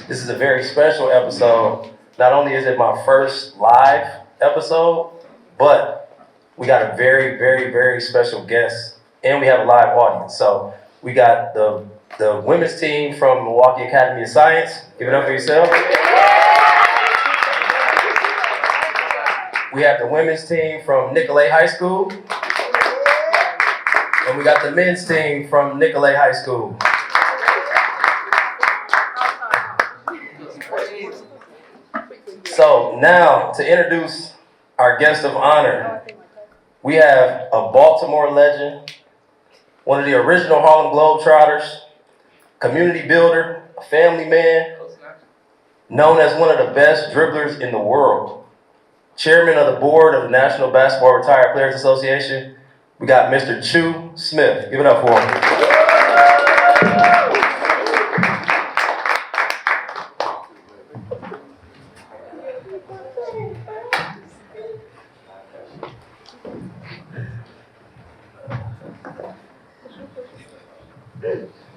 This is a very special episode. Not only is it my first live episode, but we got a very, very, very special guest, and we have a live audience. So we got the women's team from Milwaukee Academy of Science. Give it up for yourself. We have the women's team from Nicolay High School. And we got the men's team from Nicolay High School. So now, to introduce our guest of honor, we have a Baltimore legend, one of the original Harlem Globetrotters, community builder, a family man, known as one of the best dribblers in the world, chairman of the board of the National Basketball Retired Players Association. We got Mr. Choo Smith. Give it up for him.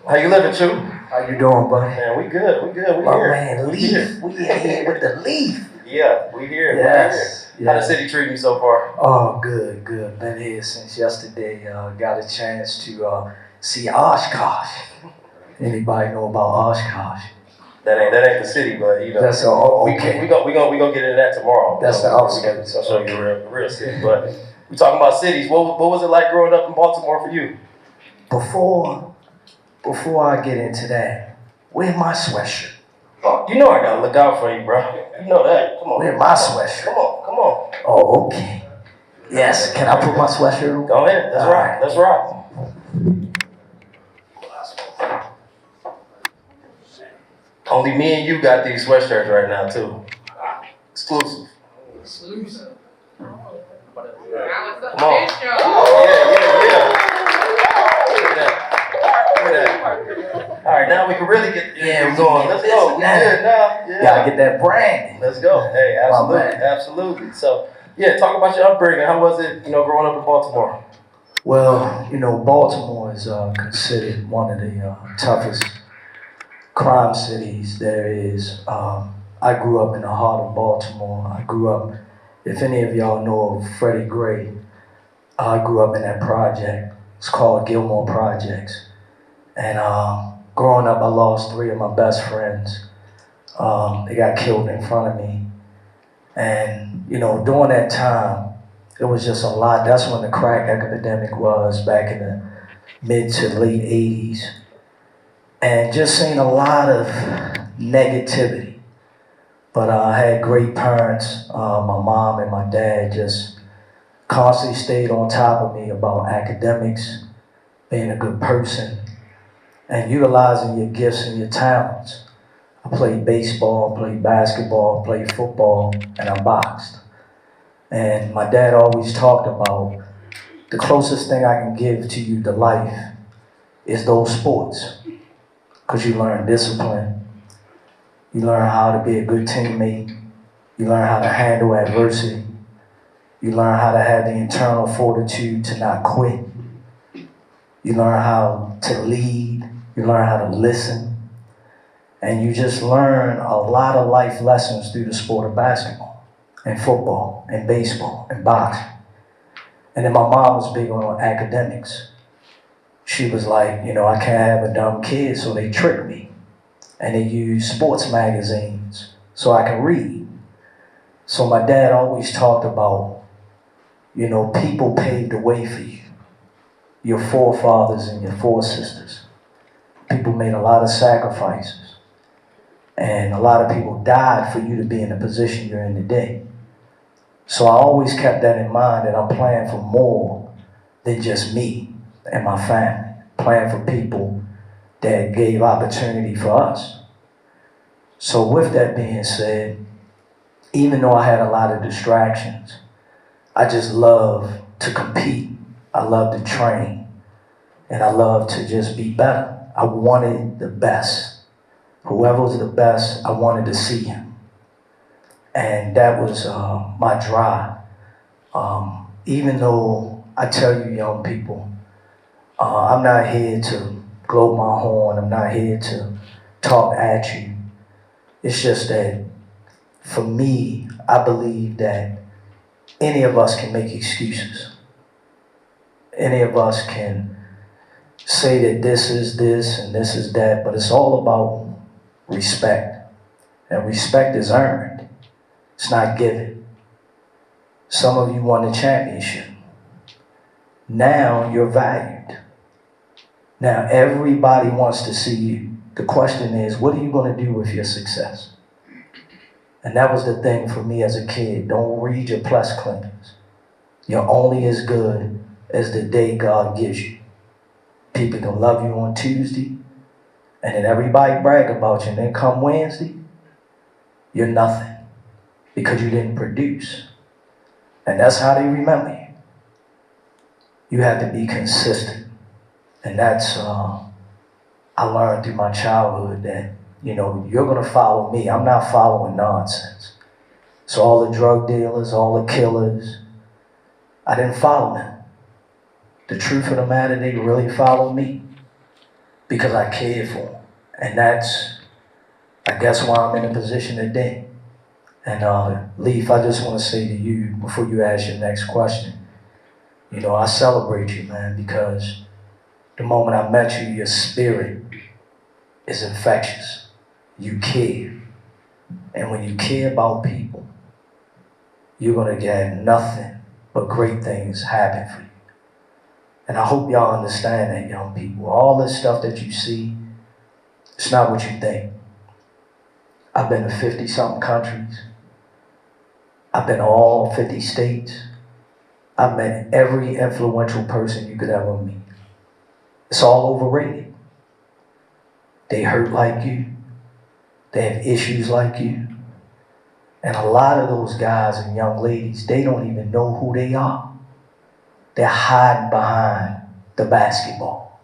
How you living, Choo? How you doing, buddy? Man, we good. We here. Man, Leef. We here with the Leef. Yeah, we here. Yes. How the city treating you so far? Oh, good. Been here since yesterday. Got a chance to see Oshkosh. Anybody know about Oshkosh? That ain't the city, but you know. That's okay. We gonna get into that tomorrow. That's the outskirts. I'll show you the real city. But we talking about cities. What was it like growing up in Baltimore for you? Before I get into that, where's my sweatshirt? Oh, you know I gotta look out for you, bro. You know that. Come on. Where's my sweatshirt? Come on. Oh, okay. Yes, can I put my sweatshirt on? Go ahead. Let's rock. Only me and you got these sweatshirts right now, too. Exclusive. Come on. Yeah. Look at that. All right, now we can really get going. Let's go. Yeah. Gotta get that brand. Let's go. Hey, absolutely. So, yeah, talk about your upbringing. How was it, growing up in Baltimore? Well, Baltimore is considered one of the toughest crime cities there is. I grew up in the heart of Baltimore. I grew up, if any of y'all know of Freddie Gray, I grew up in that project. It's called Gilmore Projects. And growing up, I lost 3 of my best friends. They got killed in front of me. And, during that time, it was just a lot. That's when the crack epidemic was back in the mid to late 80s. And just seeing a lot of negativity. But I had great parents. My mom and my dad just constantly stayed on top of me about academics, being a good person, and utilizing your gifts and your talents. I played baseball, played basketball, played football, and I boxed. And my dad always talked about the closest thing I can give to you to life is those sports. Because you learn discipline, you learn how to be a good teammate, you learn how to handle adversity, you learn how to have the internal fortitude to not quit, you learn how to lead, you learn how to listen, and you just learn a lot of life lessons through the sport of basketball and football and baseball and boxing. And then my mom was big on academics. She was like, I can't have a dumb kid, so they tricked me. And they used sports magazines so I can read. So my dad always talked about, people paved the way for you. Your forefathers and your foresisters. People made a lot of sacrifices. And a lot of people died for you to be in the position you're in today. So I always kept that in mind, that I'm playing for more than just me and my family. Playing for people that gave opportunity for us. So with that being said, even though I had a lot of distractions, I just love to compete. I love to train. And I love to just be better. I wanted the best. Whoever was the best, I wanted to see him. And that was my drive. Even though I tell you young people, I'm not here to blow my horn. I'm not here to talk at you. It's just that for me, I believe that any of us can make excuses. Any of us can say that this is this and this is that, but it's all about respect. And respect is earned. It's not given. Some of you won the championship. Now you're valued. Now everybody wants to see you. The question is, what are you going to do with your success? And that was the thing for me as a kid. Don't read your plus claims. You're only as good as the day God gives you. People can love you on Tuesday, and then everybody brag about you, and then come Wednesday, you're nothing because you didn't produce. And that's how they remember you. You have to be consistent. And that's, I learned through my childhood that, you're going to follow me. I'm not following nonsense. So all the drug dealers, all the killers, I didn't follow them. The truth of the matter, they really followed me because I cared for them. And that's, I guess, why I'm in a position today. And Leef, I just want to say to you, before you ask your next question, I celebrate you, man, because the moment I met you, your spirit is infectious. You care. And when you care about people, you're going to get nothing but great things happen for you. And I hope y'all understand that, young people. All this stuff that you see, it's not what you think. I've been to 50-something countries. I've been to all 50 states. I've met every influential person you could ever meet. It's all overrated. They hurt like you. They have issues like you. And a lot of those guys and young ladies, they don't even know who they are. They're hiding behind the basketball.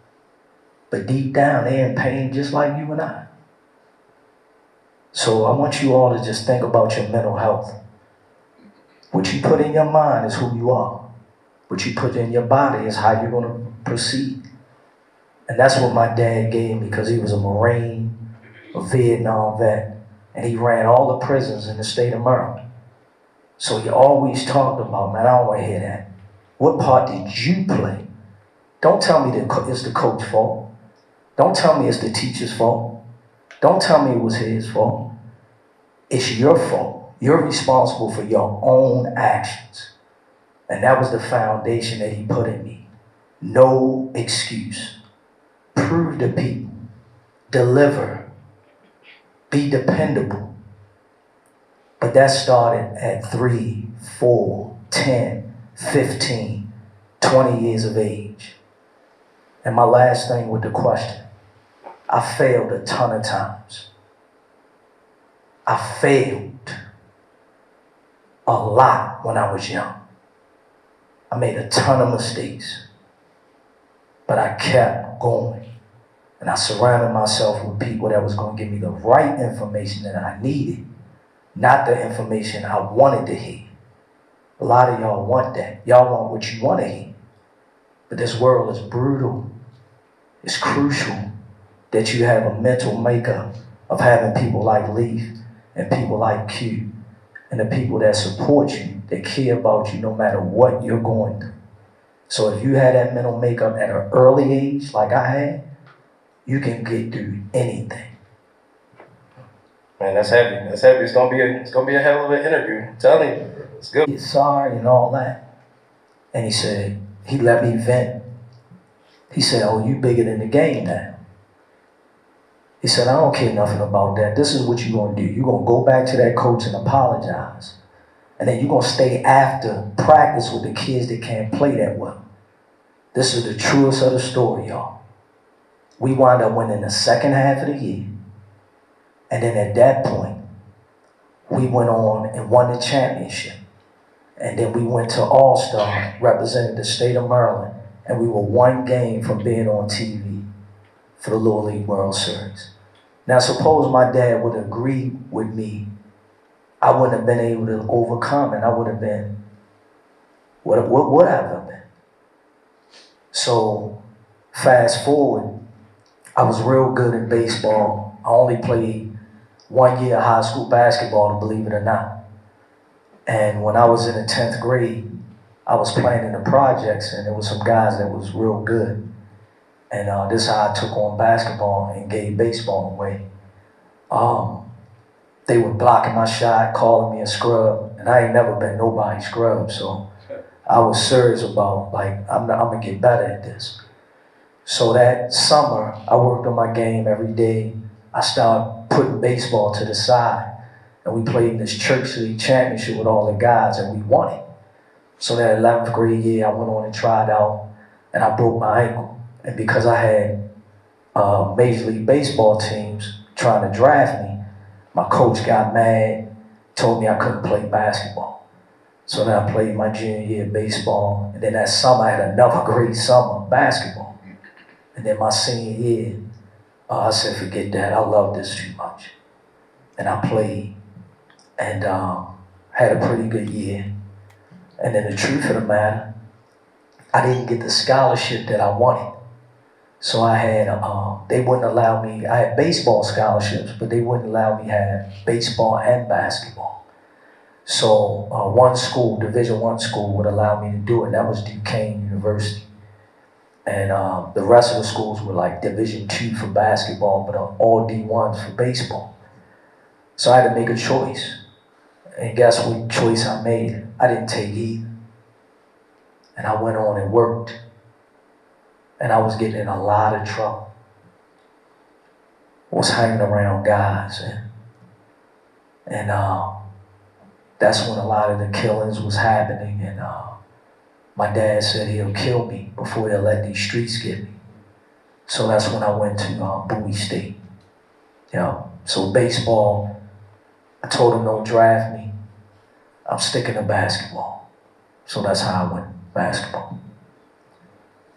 But deep down, they're in pain just like you and I. So I want you all to just think about your mental health. What you put in your mind is who you are. What you put in your body is how you're going to proceed. And that's what my dad gave me because he was a Marine, a Vietnam vet, and he ran all the prisons in the state of Maryland. So he always talked about, man, I don't want to hear that. What part did you play? Don't tell me that it's the coach's fault. Don't tell me it's the teacher's fault. Don't tell me it was his fault. It's your fault. You're responsible for your own actions. And that was the foundation that he put in me. No excuse. Prove to people. Deliver. Be dependable. But that started at 3, 4, 10, 15, 20 years of age. And my last thing with the question. I failed a ton of times. I failed a lot when I was young. I made a ton of mistakes. But I kept going. And I surrounded myself with people that was going to give me the right information that I needed. Not the information I wanted to hear. A lot of y'all want that. Y'all want what you want to hear. But this world is brutal. It's crucial that you have a mental makeup of having people like Leef and people like Q and the people that support you, that care about you no matter what you're going through. So if you had that mental makeup at an early age like I had, you can get through anything. Man, that's heavy. That's heavy. It's gonna be a hell of an interview. I'm telling you, it's good. He's sorry and all that. And he said, he let me vent. He said, oh, you bigger than the game now. He said, I don't care nothing about that. This is what you're going to do. You're going to go back to that coach and apologize. And then you're going to stay after practice with the kids that can't play that well. This is the truest of the story, y'all. We wound up winning the second half of the year. And then at that point, we went on and won the championship. And then we went to All-Star, representing the state of Maryland. And we were one game from being on TV for the Little League World Series. Now, suppose my dad would agree with me, I wouldn't have been able to overcome it. I would have been, what would I have been? So, fast forward, I was real good in baseball. I only played 1 year of high school basketball, believe it or not. And when I was in the 10th grade, I was playing in the projects, and there was some guys that was real good. And this is how I took on basketball and gave baseball away. They were blocking my shot, calling me a scrub, and I ain't never been nobody's scrub, so I was serious about, like, I'm gonna get better at this. So that summer, I worked on my game every day. I started putting baseball to the side, and we played in this church league championship with all the guys, and we won it. So that 11th grade year, I went on and tried out, and I broke my ankle. And because I had Major League Baseball teams trying to draft me, my coach got mad, told me I couldn't play basketball. So then I played my junior year baseball, and then that summer I had another great summer of basketball. And then my senior year, I said, forget that, I love this too much. And I played, and had a pretty good year. And then the truth of the matter, I didn't get the scholarship that I wanted. So I had, they wouldn't allow me, I had baseball scholarships, but they wouldn't allow me to have baseball and basketball. So one school, Division I school, would allow me to do it, and that was Duquesne University. And the rest of the schools were like Division II for basketball, but all D1s for baseball. So I had to make a choice. And guess what choice I made? I didn't take either. And I went on and worked. And I was getting in a lot of trouble. I was hanging around guys. And that's when a lot of the killings was happening. And my dad said he'll kill me before he'll let these streets get me. So that's when I went to Bowie State. You know, so baseball, I told him don't draft me. I'm sticking to basketball. So that's how I went basketball.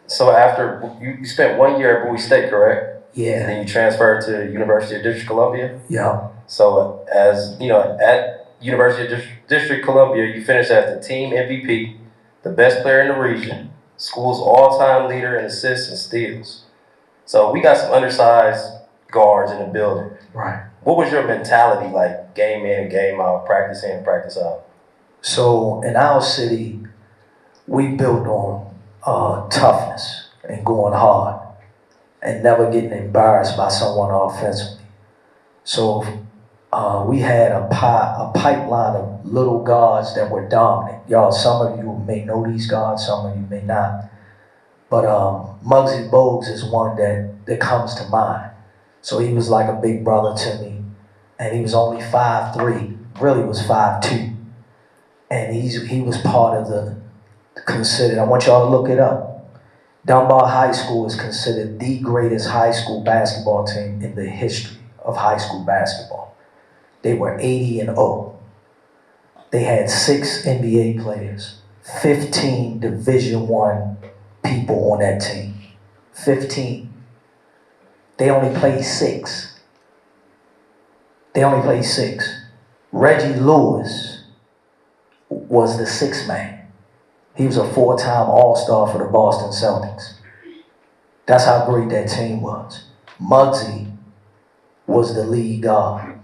So after, you spent 1 year at Bowie State, correct? Yeah. And then you transferred to University of District Columbia? Yeah. So as, you know, at University of District Columbia, you finished as the team MVP, the best player in the region, school's all-time leader in assists and steals. So we got some undersized guards in the building. Right. What was your mentality like, game in and game out, practice in, practice out? So in our city, we built on toughness and going hard and never getting embarrassed by someone offensively. So we had a pipeline of little guards that were dominant. Y'all, some of you may know these guards, some of you may not. But Muggsy Bogues is one that comes to mind. So he was like a big brother to me. And he was only 5'3", really was 5'2". And he was part of the considered, I want y'all to look it up. Dunbar High School is considered the greatest high school basketball team in the history of high school basketball. They were 80-0. They had 6 NBA players, 15 Division I people on that team. 15. They only played 6. Reggie Lewis was the 6th man. He was a 4-time All-Star for the Boston Celtics. That's how great that team was. Muggsy was the lead guard.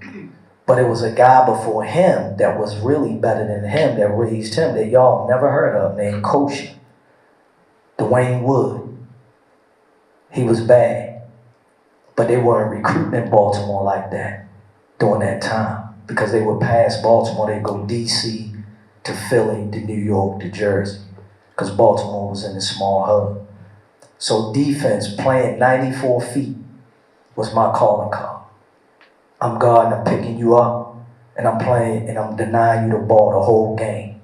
But it was a guy before him that was really better than him, that raised him, that y'all never heard of, named Coach Dwayne Wood. He was bad. But they weren't recruiting in Baltimore like that during that time, because they would pass Baltimore, they'd go D.C., to Philly, to New York, to Jersey, because Baltimore was in a small hub. So defense, playing 94 feet, was my calling card. I'm guarding, I'm picking you up, and I'm playing, and I'm denying you the ball the whole game.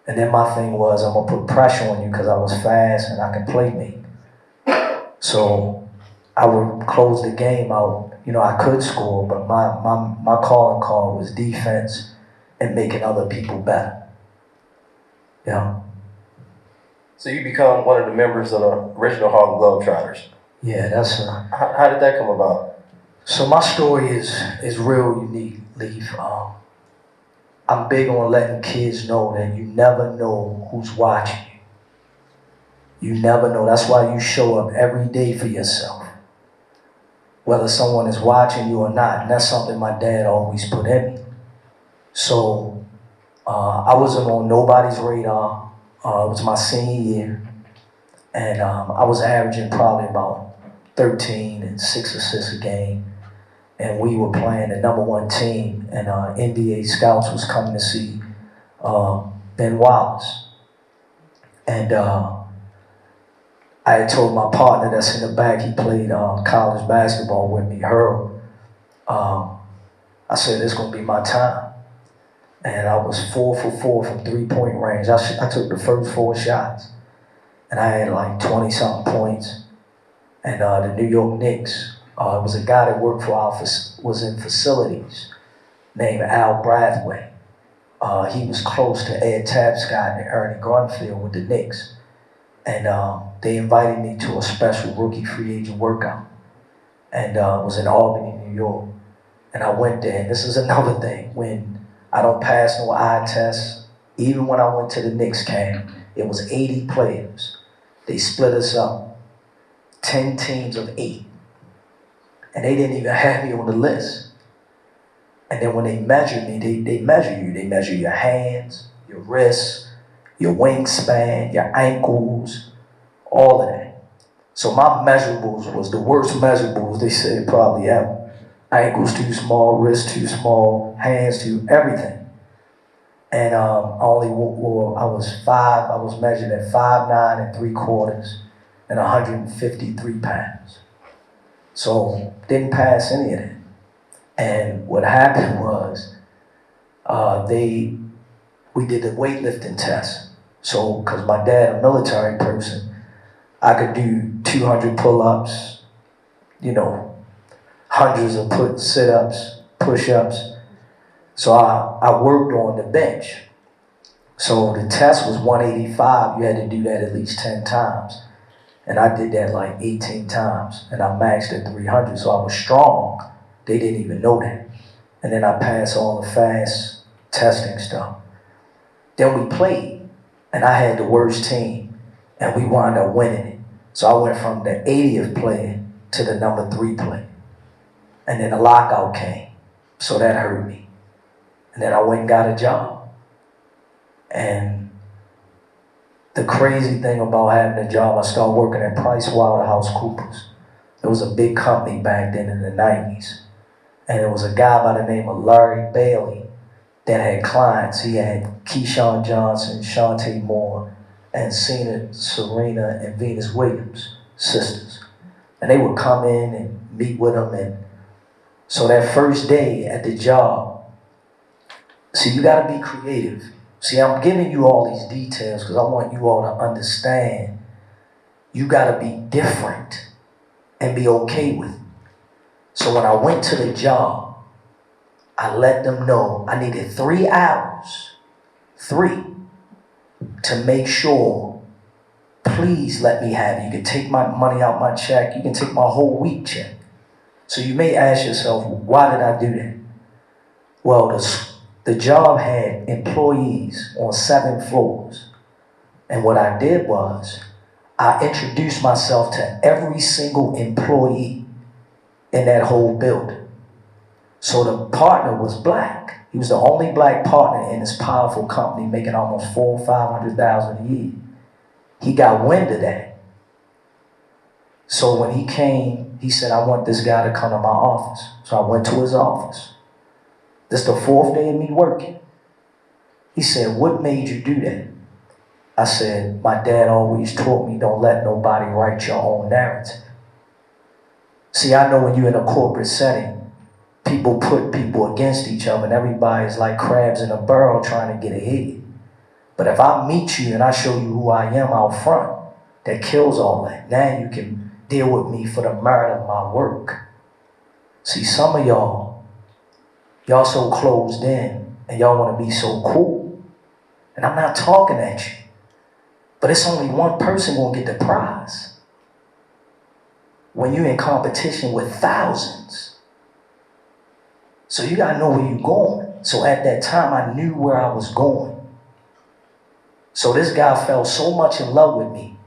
And then my thing was, I'm gonna put pressure on you because I was fast and I can play me. So I would close the game out. You know, I could score, but my calling card was defense and making other people better. Yeah. So you become one of the members of the original Harlem Globetrotters. Yeah, that's How did that come about? So my story is real unique, Leef. I'm big on letting kids know that you never know who's watching you. You never know. That's why you show up every day for yourself. whether someone is watching you or not. And that's something my dad always put in me. So I wasn't on nobody's radar. It was my senior year. And I was averaging probably about 13 and 6 assists a game. And we were playing the #1 team. And NBA scouts was coming to see Ben Wallace. And I had told my partner that's in the back, he played college basketball with me, Earl. I said, it's gonna be my time. And I was 4 for 4 from 3-point range. I took the first 4 shots. And I had like 20-something points. And the New York Knicks, it was a guy that worked for was in facilities named Al Brathwaite. He was close to Ed Tapscott and Ernie Grunfeld with the Knicks. And they invited me to a special rookie free agent workout. And it was in Albany, New York. And I went there, and this is another thing. When I don't pass no eye tests, even when I went to the Knicks camp, it was 80 players. They split us up, 10 teams of 8. And they didn't even have me on the list. And then when they measured me, they measure you. They measure your hands, your wrists, your wingspan, your ankles, all of that. So my measurables was the worst measurables they said probably ever. Ankles too small, wrists too small, hands too, everything. And I was measured at 5'9" and 3/4 and 153 pounds. So didn't pass any of that. And what happened was we did the weightlifting test. So, because my dad, a military person, I could do 200 pull-ups, hundreds of sit-ups, push-ups. So I worked on the bench. So the test was 185. You had to do that at least 10 times. And I did that like 18 times. And I maxed at 300, so I was strong. They didn't even know that. And then I passed all the fast testing stuff. Then we played, and I had the worst team, and we wound up winning it. So I went from the 80th player to the #3 player. And then the lockout came, so that hurt me. And then I went and got a job. And the crazy thing about having a job, I started working at PricewaterhouseCoopers. It was a big company back then in the 90s. And it was a guy by the name of Larry Bailey that had clients. He had Keyshawn Johnson, Shantae Moore, and Serena and Venus Williams, sisters. And they would come in and meet with him. And so that first day at the job, see, you gotta be creative. See, I'm giving you all these details because I want you all to understand you gotta be different and be okay with it. So when I went to the job, I let them know I needed 3 hours, 3, to make sure, please let me have it. You can take my money out my check. You can take my whole week check. So you may ask yourself, why did I do that? Well, the job had employees on 7 floors. And what I did was, I introduced myself to every single employee in that whole building. So the partner was black. He was the only black partner in this powerful company making almost $400,000 or $500,000 a year. He got wind of that. So when he came, he said, I want this guy to come to my office. So I went to his office. This is the 4th day of me working. He said, what made you do that? I said, my dad always taught me don't let nobody write your own narrative. See, I know when you're in a corporate setting, people put people against each other and everybody's like crabs in a barrel trying to get ahead. But if I meet you and I show you who I am out front, that kills all that. Now you can deal with me for the merit of my work. See, some of y'all so closed in and y'all want to be so cool. And I'm not talking at you. But it's only one person going to get the prize. When you're in competition with thousands. So you got to know where you're going. So at that time, I knew where I was going. So this guy fell so much in love with me.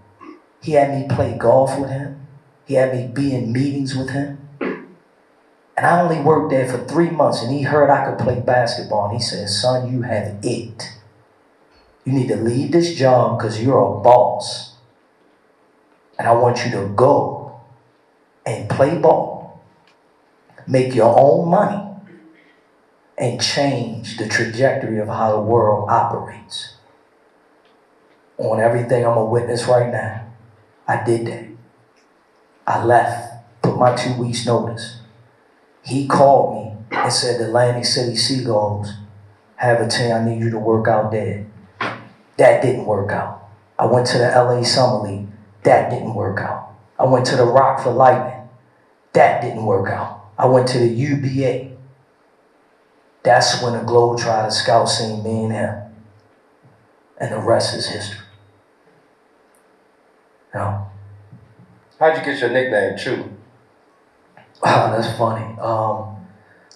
He had me play golf with him. He had me be in meetings with him. And I only worked there for 3 months, and he heard I could play basketball. And he said, son, you have it. You need to leave this job because you're a boss. And I want you to go and play ball, make your own money, and change the trajectory of how the world operates. On everything I'm a witness right now, I did that. I left, put my 2 weeks notice. He called me and said, the Atlantic City Seagulls have a team, I need you to work out there. That didn't work out. I went to the LA Summer League. That didn't work out. I went to the Rockford Lightning. That didn't work out. I went to the UBA. That's when the Globetrotter scout seen me and him. And the rest is history. You know? How'd you get your nickname, Choo? Oh, that's funny.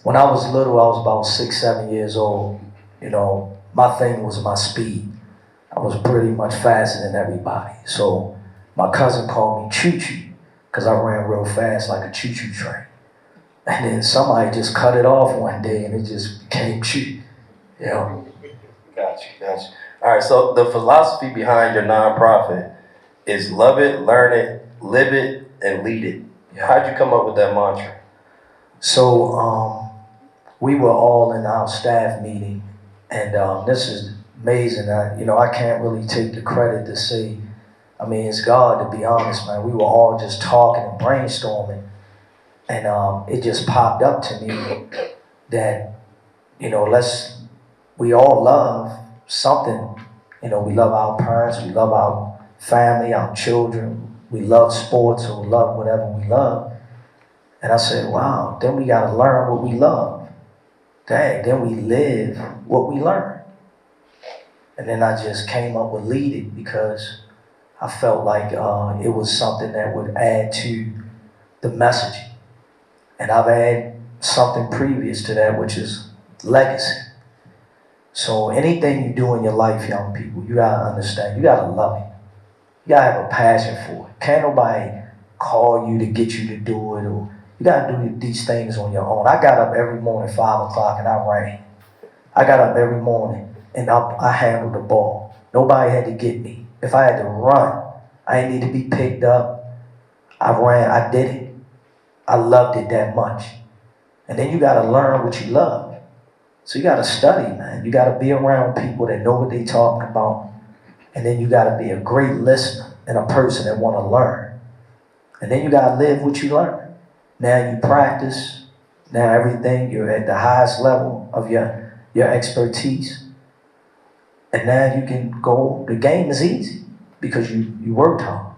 When I was little, I was about 6, 7 years old. You know, my thing was my speed. I was pretty much faster than everybody. So my cousin called me Choo Choo because I ran real fast like a choo-choo train. And then somebody just cut it off one day and it just became Choo. You know? Gotcha. All right, so the philosophy behind your nonprofit is love it, learn it, live it, and lead it. Yeah. How'd you come up with that mantra? So we were all in our staff meeting, and this is amazing. I can't really take the credit to say, I mean, it's God, to be honest, man. We were all just talking and brainstorming, and it just popped up to me that, we all love something. We love our parents, we love our family, our children, we love sports, or we love whatever we love. And I said, wow, then we got to learn what we love. Dang, then we live what we learn. And then I just came up with Lead It because I felt like it was something that would add to the messaging. And I've added something previous to that, which is legacy. So anything you do in your life, young people, you got to understand, you got to love it. You got to have a passion for it. Can't nobody call you to get you to do it, or you got to do these things on your own. I got up every morning, 5 o'clock, and I ran. I got up every morning, and I handled the ball. Nobody had to get me. If I had to run, I didn't need to be picked up. I ran, I did it. I loved it that much. And then you got to learn what you love. So you got to study, man. You got to be around people that know what they talking about. And then you got to be a great listener and a person that want to learn. And then you got to live what you learn. Now you practice. Now everything, you're at the highest level of your expertise. And now you can go, the game is easy because you worked hard.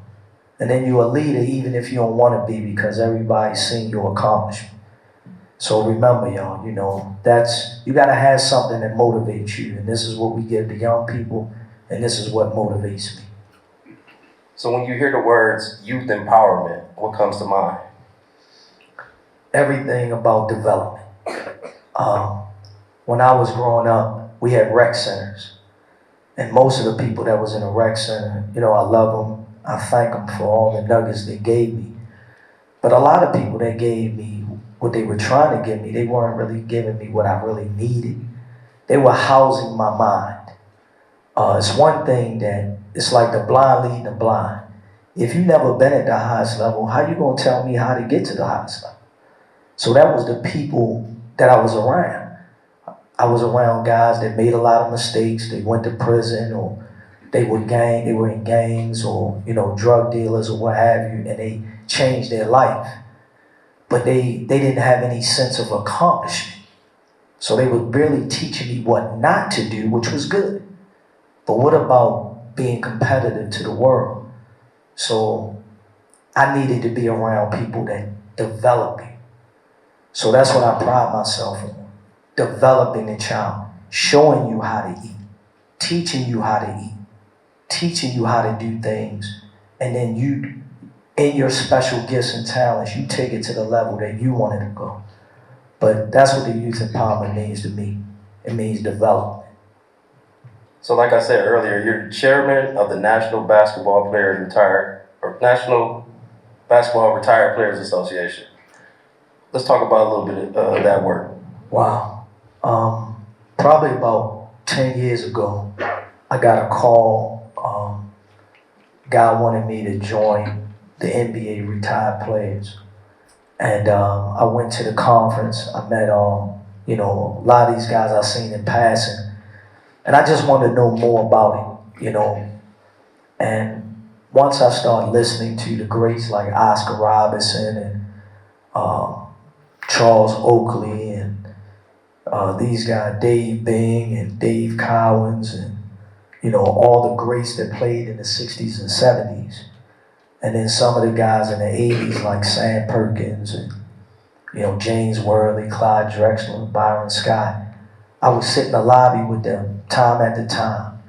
And then you're a leader even if you don't want to be, because everybody's seen your accomplishment. So remember, y'all, you got to have something that motivates you. And this is what we give to young people, and this is what motivates me. So when you hear the words youth empowerment, what comes to mind? Everything about development. When I was growing up, we had rec centers. And most of the people that was in a rec center, I love them. I thank them for all the nuggets they gave me. But a lot of people that gave me what they were trying to give me, they weren't really giving me what I really needed. They were housing my mind. It's one thing that it's like the blind leading the blind. If you never been at the highest level, how you gonna tell me how to get to the highest level? So that was the people that I was around. I was around guys that made a lot of mistakes. They went to prison, or they were in gangs, or drug dealers or what have you, and they changed their life. But they didn't have any sense of accomplishment. So they were really teaching me what not to do, which was good. But what about being competitive to the world? So I needed to be around people that develop me. So that's what I pride myself on. Developing the child, showing you how to eat, teaching you how to eat, teaching you how to do things, and then you, in your special gifts and talents, you take it to the level that you wanted to go. But that's what the youth empowerment means to me. It means development. So like I said earlier, you're chairman of the National Basketball Retired Players Association. Let's talk about a little bit of that work. Wow. Probably about 10 years ago, I got a call. Guy wanted me to join the NBA retired players. And I went to the conference. I met, a lot of these guys I've seen in passing. And I just wanted to know more about it. And once I started listening to the greats like Oscar Robertson and Charles Oakley and these guys, Dave Bing and Dave Cowens and, all the greats that played in the 60s and 70s. And then some of the guys in the 80s like Sam Perkins and, James Worley, Clyde Drexler, Byron Scott. I would sit in the lobby with them time after time,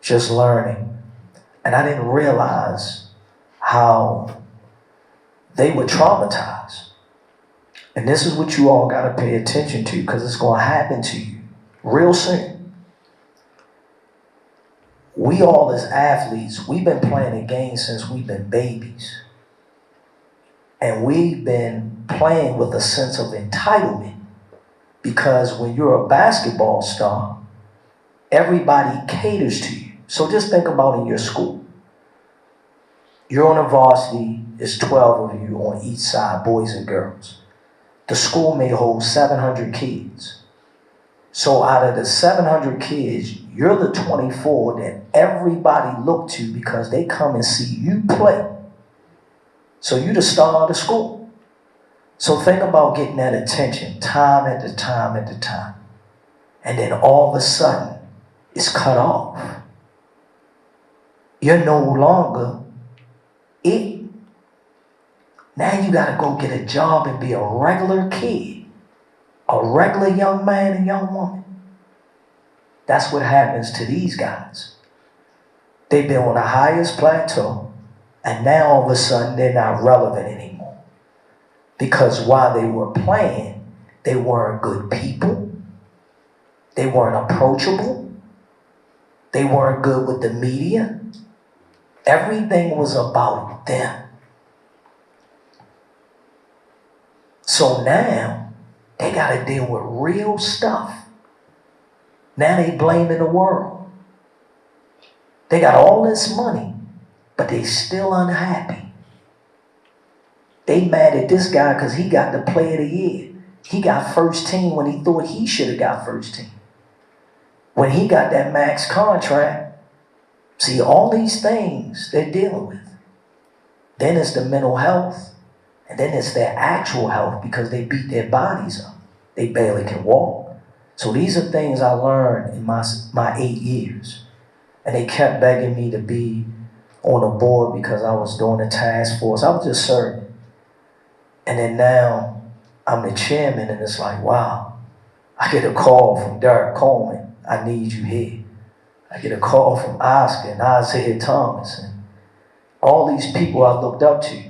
just learning. And I didn't realize how they were traumatized. And this is what you all got to pay attention to because it's going to happen to you real soon. We all as athletes, we've been playing a game since we've been babies. And we've been playing with a sense of entitlement because when you're a basketball star, everybody caters to you. So just think about in your school. You're on a varsity, there's 12 of you on each side, boys and girls. The school may hold 700 kids. So out of the 700 kids, you're the 24 that everybody look to because they come and see you play. So you're the star of the school. So think about getting that attention time after time after time. And then all of a sudden, it's cut off. You're no longer it. Now you gotta go get a job and be a regular kid, a regular young man and young woman. That's what happens to these guys. They've been on the highest plateau, and now all of a sudden they're not relevant anymore. Because while they were playing, they weren't good people. They weren't approachable. They weren't good with the media. Everything was about them. So now, they got to deal with real stuff. Now they blaming the world. They got all this money, but they still unhappy. They mad at this guy because he got the play of the year. He got first team when he thought he should have got first team. When he got that max contract, see all these things they're dealing with. Then it's the mental health. And then it's their actual health because they beat their bodies up. They barely can walk. So these are things I learned in my 8 years. And they kept begging me to be on a board because I was doing the task force. I was just serving. And then now I'm the chairman and it's like, wow. I get a call from Derek Coleman. I need you here. I get a call from Oscar and Isaiah Thomas and all these people I looked up to.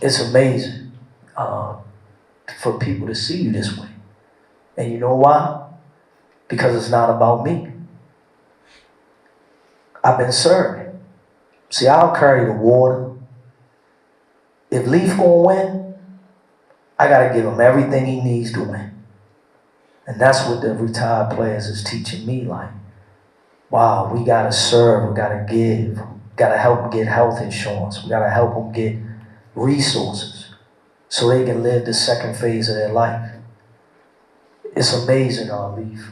It's amazing for people to see you this way. And you know why? Because it's not about me. I've been serving. See, I'll carry the water. If Leef gonna win, I gotta give him everything he needs to win. And that's what the retired players is teaching me. Like, wow, we gotta serve, we gotta give, gotta help them get health insurance, we gotta help them get resources so they can live the second phase of their life. It's amazing, Leef.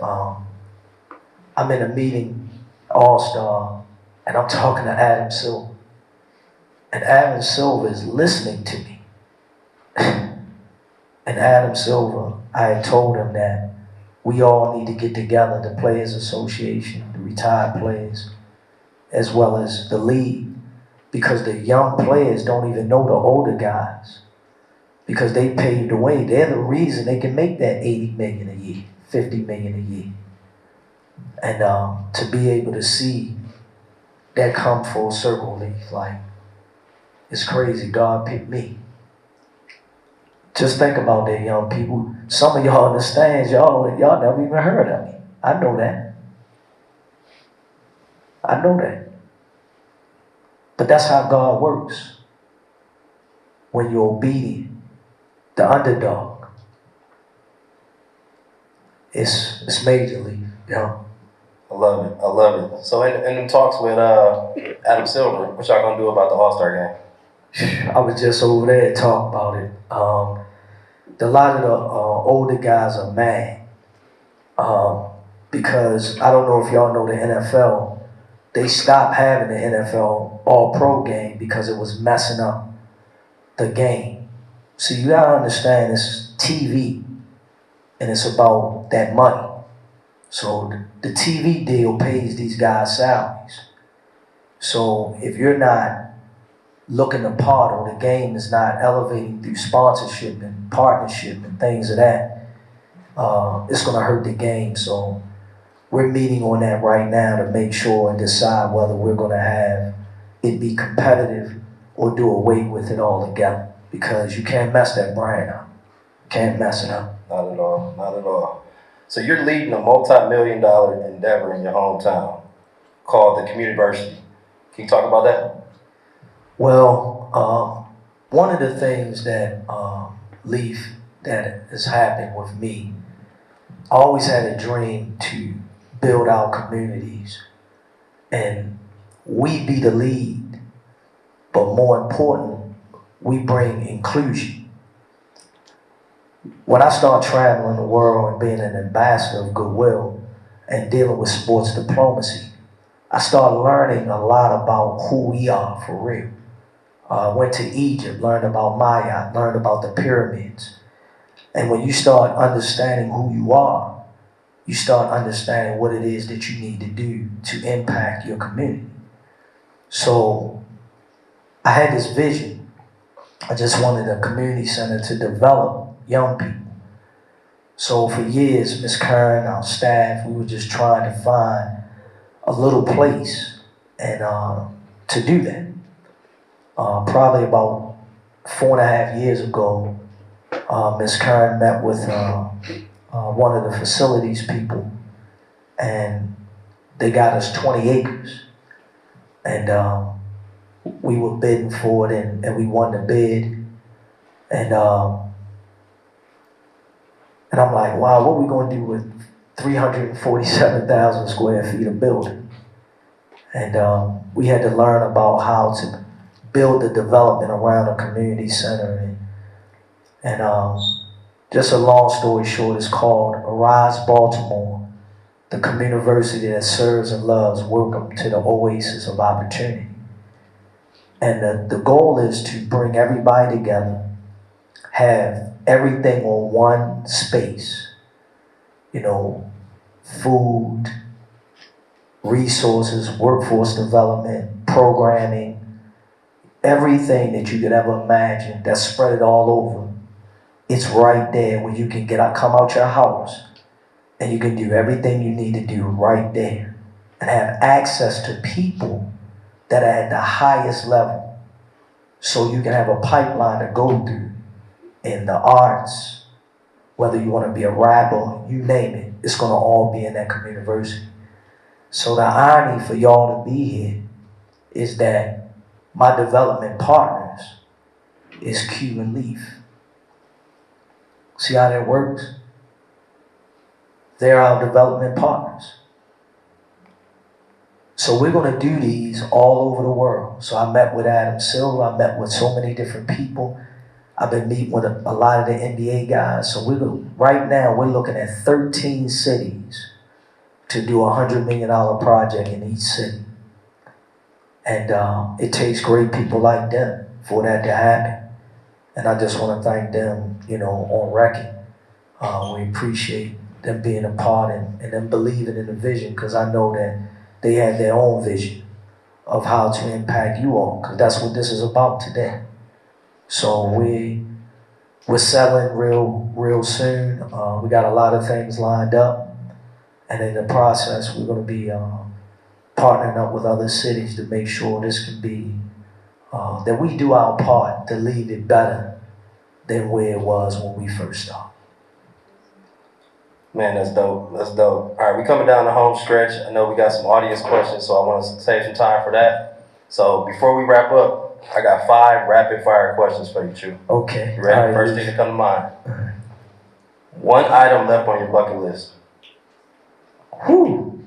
I'm in a meeting, All-Star, and I'm talking to Adam Silver. And Adam Silver is listening to me. And Adam Silver, I had told him that we all need to get together, the Players Association, the retired players, as well as the league, because the young players don't even know the older guys because they paved the way. They're the reason they can make that 80 million a year, 50 million a year. And to be able to see that come full circle, Leaf, like, it's crazy. God picked me. Just think about that, young people. Some of y'all understand, y'all never even heard of me. I know that. I know that. But that's how God works. When you're obedient, the underdog. It's major league, you know. I love it. I love it. So in them talks with Adam Silver, what y'all gonna do about the All-Star game? I was just over there talking about it. A lot of the older guys are mad because I don't know if y'all know the NFL. They stopped having the NFL All-Pro game because it was messing up the game. So you gotta understand, it's TV, and it's about that money. So the TV deal pays these guys salaries. So if you're not looking the part, or the game is not elevating through sponsorship and partnership and things of that, it's gonna hurt the game. So we're meeting on that right now to make sure and decide whether we're gonna have it be competitive or do away with it altogether. Because you can't mess that brand up. Can't mess it up. Not at all. Not at all. So you're leading a multi-million-dollar endeavor in your hometown called the Communiversity. Can you talk about that? Well, one of the things that Leef, that has happened with me, I always had a dream to build our communities, and we be the lead, but more important, we bring inclusion. When I start traveling the world and being an ambassador of goodwill and dealing with sports diplomacy, I started learning a lot about who we are for real. Went to Egypt, learned about Maya, learned about the pyramids. And when you start understanding who you are, you start understanding what it is that you need to do to impact your community. So I had this vision. I just wanted a community center to develop young people. So for years, Ms. Kern, our staff, we were just trying to find a little place and to do that. Probably about 4.5 years ago, Ms. Kern met with one of the facilities people, and they got us 20 acres. And we were bidding for it, and we won the bid. And I'm like, wow, what are we going to do with 347,000 square feet of building? And we had to learn about how to build the development around a community center. And just a long story short, it's called Arise Baltimore, the Communiversity that serves and loves. Welcome to the oasis of opportunity. And the goal is to bring everybody together, have everything on one space, you know, food, resources, workforce development, programming, everything that you could ever imagine that's spread it all over. It's right there where you can come out your house and you can do everything you need to do right there and have access to people that are at the highest level. So you can have a pipeline to go through in the arts, whether you want to be a rapper, you name it, it's going to all be in that Communiversity. So the irony for y'all to be here is that my development partners is Q and Leef. See how that works? They're our development partners. So we're going to do these all over the world. So I met with Adam Silver. I met with so many different people. I've been meeting with a lot of the NBA guys. So right now we're looking at 13 cities to do a $100 million project in each city. And it takes great people like them for that to happen. And I just want to thank them, you know, on record. We appreciate them being a part and them believing in the vision, because I know that they have their own vision of how to impact you all, because that's what this is about today. So we're settling real soon. We got a lot of things lined up, and in the process, we're going to be partnering up with other cities to make sure this can be that we do our part to leave it better than where it was when we first started. Man, that's dope. That's dope. All right, we coming down the home stretch. I know we got some audience questions, so I want to save some time for that. So before we wrap up, I got 5 rapid fire questions for you, Choo. Okay. You ready? All right, First thing to come to mind. One item left on your bucket list. Whew.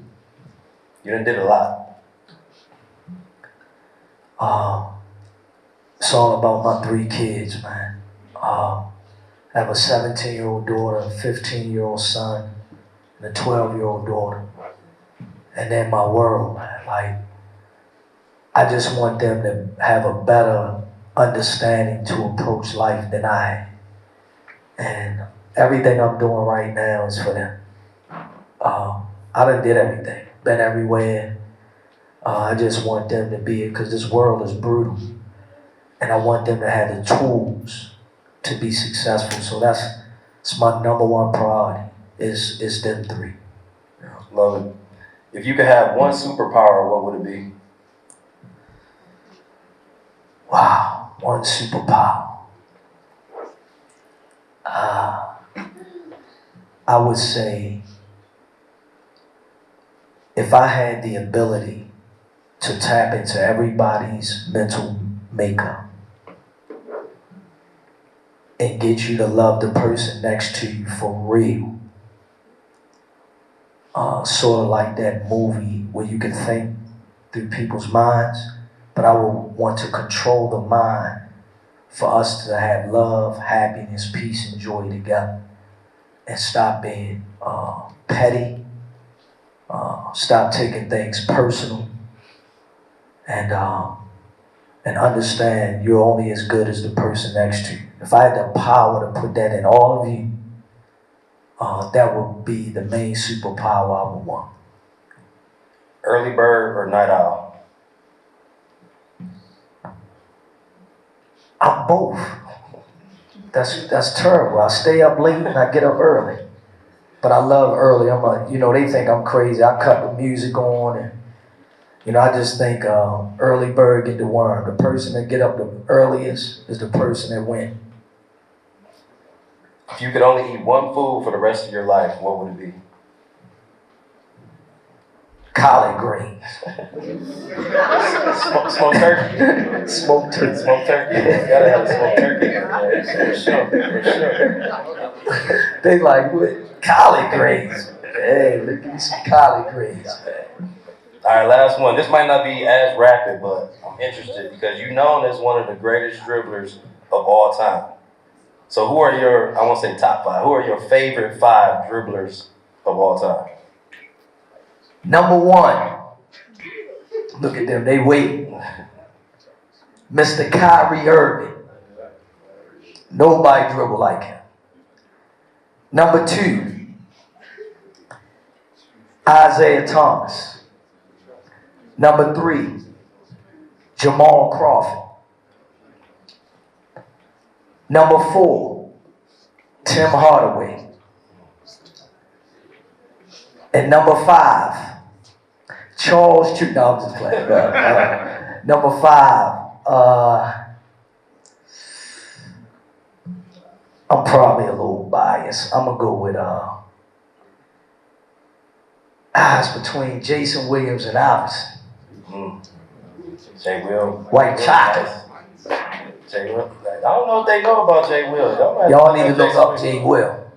You done did a lot. It's all about my 3 kids, man. I have a 17-year-old daughter, a 15-year-old son, and a 12-year-old daughter. And then my world, man. Like, I just want them to have a better understanding to approach life than I have. And everything I'm doing right now is for them. I done did everything, been everywhere. I just want them to be, because this world is brutal. And I want them to have the tools to be successful. So that's my number 1 priority, is them 3. Love it. If you could have one superpower, what would it be? Wow, 1 superpower. I would say, if I had the ability to tap into everybody's mental makeup and get you to love the person next to you for real, sort of like that movie where you can think through people's minds, but I would want to control the mind for us to have love, happiness, peace, and joy together, and stop being petty, stop taking things personal, and understand you're only as good as the person next to you. If I had the power to put that in all of you, that would be the main superpower I would want. Early bird or night owl? I'm both. That's terrible. I stay up late and I get up early. But I love early. They think I'm crazy. I cut the music on and, I just think early bird get the worm. The person that get up the earliest is the person that wins. If you could only eat one food for the rest of your life, what would it be? Collard greens. Smoked turkey? Smoked turkey. Smoked turkey? You gotta have smoked turkey. For sure, for sure. They like, what? Collard greens. Hey, look at some collard greens, man. All right, last one. This might not be as rapid, but I'm interested because you're known as one of the greatest dribblers of all time. So who are your, I won't say top 5, who are your favorite 5 dribblers of all time? Number 1. Look at them, they wait. Mr. Kyrie Irving. Nobody dribble like him. Number 2. Isaiah Thomas. Number 3. Jamal Crawford. Number 4. Tim Hardaway. And number 5. Charles Choo. No, I'm just playing. Number 5. I'm probably a little biased. I'm gonna go with it's between Jason Williams and Iverson. Jay Will. White chocolate. Jay Will. I don't know if they know about Jay Will. Y'all need to look up Jay Will.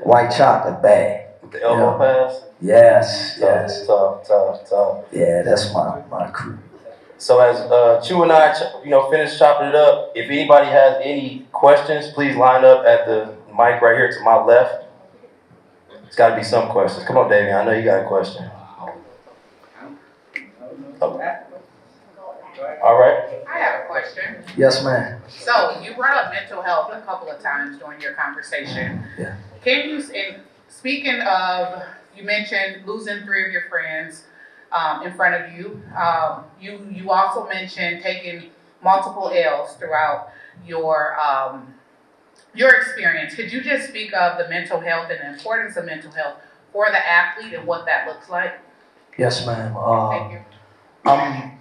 White chocolate bag. The elbow pass. Yes. Tough. Yeah, that's my crew. So as Choo and I, finish chopping it up, if anybody has any questions, please line up at the mic right here to my left. It's got to be some questions. Come on, Damian. I know you got a question. Oh. All right. I have a question. Yes, ma'am. So you brought up mental health a couple of times during your conversation. Yeah. Can you, speaking of, you mentioned losing 3 of your friends in front of you. You also mentioned taking multiple L's throughout your experience. Could you just speak of the mental health and the importance of mental health for the athlete and what that looks like? Yes, ma'am. Thank you.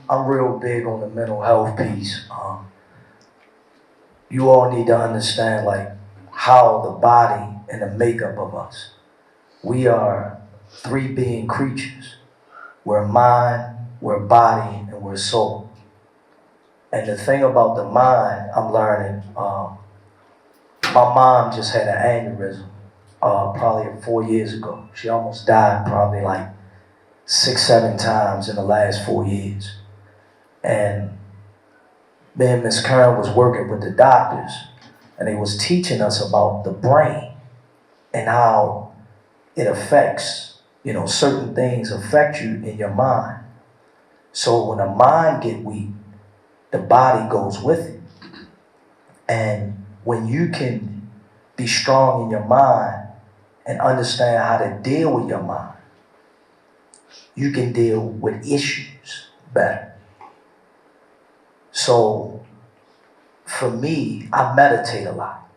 I'm real big on the mental health piece. You all need to understand how the body and the makeup of us. We are 3 being creatures. We're mind, we're body, and we're soul. And the thing about the mind, I'm learning, my mom just had an aneurysm probably 4 years ago. She almost died probably like 6, 7 times in the last 4 years. And me and Miss Kern was working with the doctors, and they was teaching us about the brain and how it affects, certain things affect you in your mind. So when the mind get weak, the body goes with it. And when you can be strong in your mind and understand how to deal with your mind, you can deal with issues better. So for me, I meditate a lot.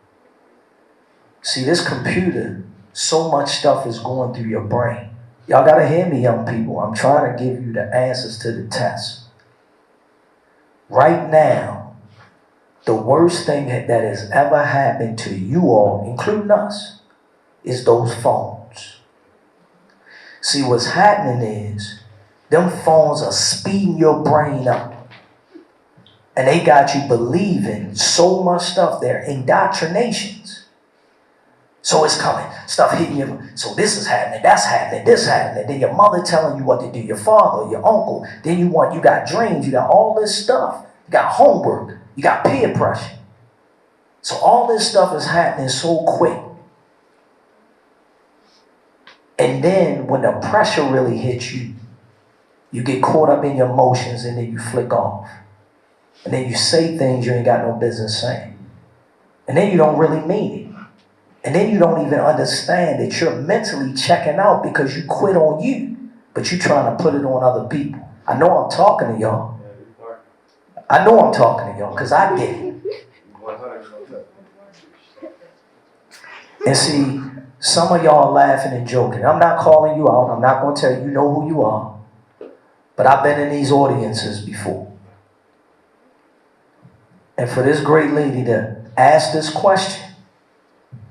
See, this computer, so much stuff is going through your brain. Y'all gotta hear me, young people. I'm trying to give you the answers to the test. Right now, the worst thing that has ever happened to you all, including us, is those phones. See, what's happening is, them phones are speeding your brain up. And they got you believing so much stuff. They're indoctrinations. So it's coming, stuff hitting you. So this is happening, that's happening, this happening. Then your mother telling you what to do, your father, your uncle. Then you got dreams, you got all this stuff. You got homework, you got peer pressure. So all this stuff is happening so quick. And then when the pressure really hits you, you get caught up in your emotions and then you flick off. And then you say things you ain't got no business saying. And then you don't really mean it. And then you don't even understand that you're mentally checking out because you quit on you, but you're trying to put it on other people. I know I'm talking to y'all. I know I'm talking to y'all because I get it. And see, some of y'all are laughing and joking. I'm not calling you out. I'm not going to tell you, you know who you are. But I've been in these audiences before. And for this great lady to ask this question,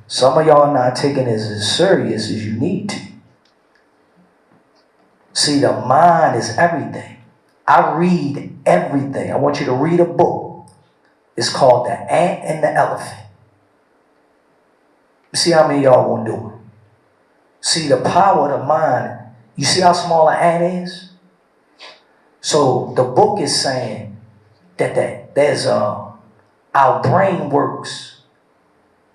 some of y'all are not taking it as serious as you need to. See, the mind is everything. I read everything. I want you to read a book. It's called The Ant and the Elephant. See how many of y'all won't do it. See, the power of the mind. You see how small an ant is? So the book is saying that there's our brain works.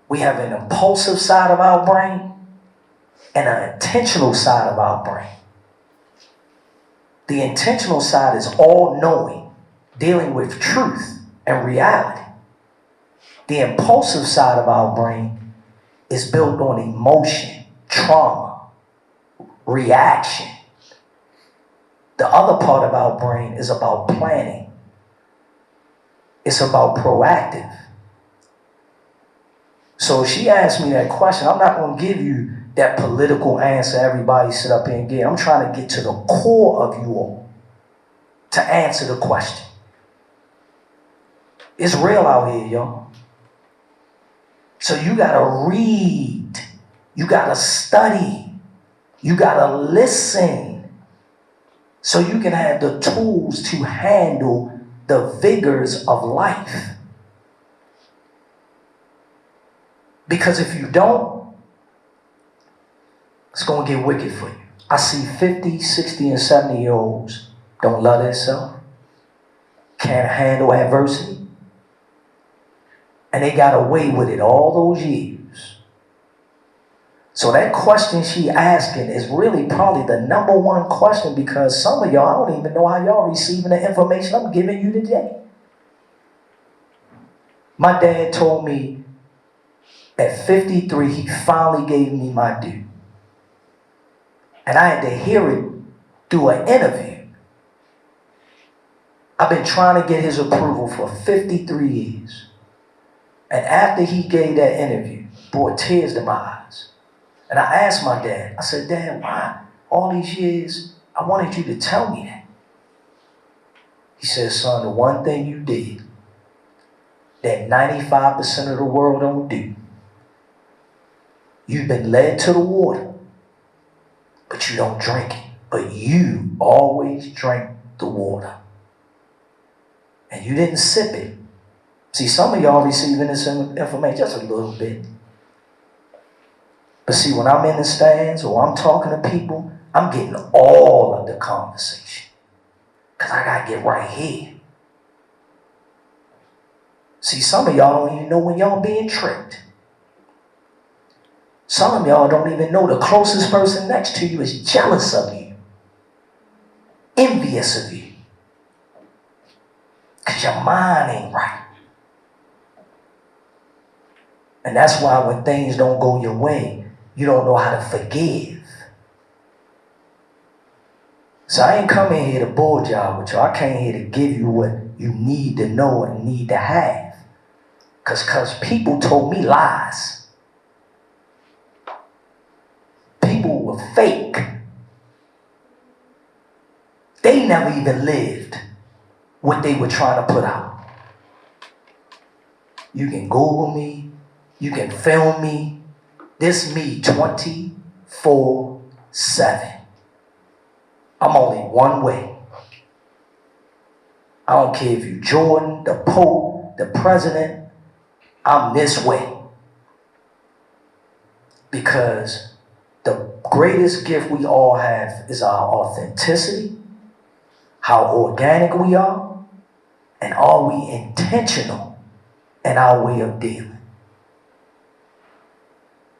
We have an impulsive side of our brain and an intentional side of our brain. The intentional side is all-knowing, dealing with truth and reality. The impulsive side of our brain is built on emotion, trauma, reaction. The other part of our brain is about planning. It's about proactive. So she asked me that question. I'm not going to give you that political answer everybody sit up here and get. I'm trying to get to the core of you all to answer the question. It's real out here, y'all. So you got to read. You got to study. You got to listen. So you can have the tools to handle the vigors of life. Because if you don't, it's going to get wicked for you. I see 50, 60, and 70-year-olds don't love themselves, can't handle adversity, and they got away with it all those years. So that question she asking is really probably the number one question, because some of y'all, I don't even know how y'all receiving the information I'm giving you today. My dad told me at 53, he finally gave me my due. And I had to hear it through an interview. I've been trying to get his approval for 53 years. And after he gave that interview, brought tears to my eyes. And I asked my dad, I said, Dad, why all these years I wanted you to tell me that? He said, son, the one thing you did that 95% of the world don't do, you've been led to the water, but you don't drink it. But you always drink the water. and you didn't sip it. See, some of y'all receiving this information just a little bit. But see, when I'm in the stands or I'm talking to people, I'm getting all of the conversation. Because I got to get right here. See, some of y'all don't even know when y'all being tricked. Some of y'all don't even know the closest person next to you is jealous of you, envious of you. Because your mind ain't right. And that's why when things don't go your way, you don't know how to forgive. So I ain't coming here to bull job with you. I came here to give you what you need to know and need to have. Because people told me lies. People were fake. They never even lived what they were trying to put out. You can Google me. You can film me. This me 24/7. I'm only one way. I don't care if you Jordan, the Pope, the President. I'm this way. Because the greatest gift we all have is our authenticity, how organic we are, and are we intentional in our way of dealing.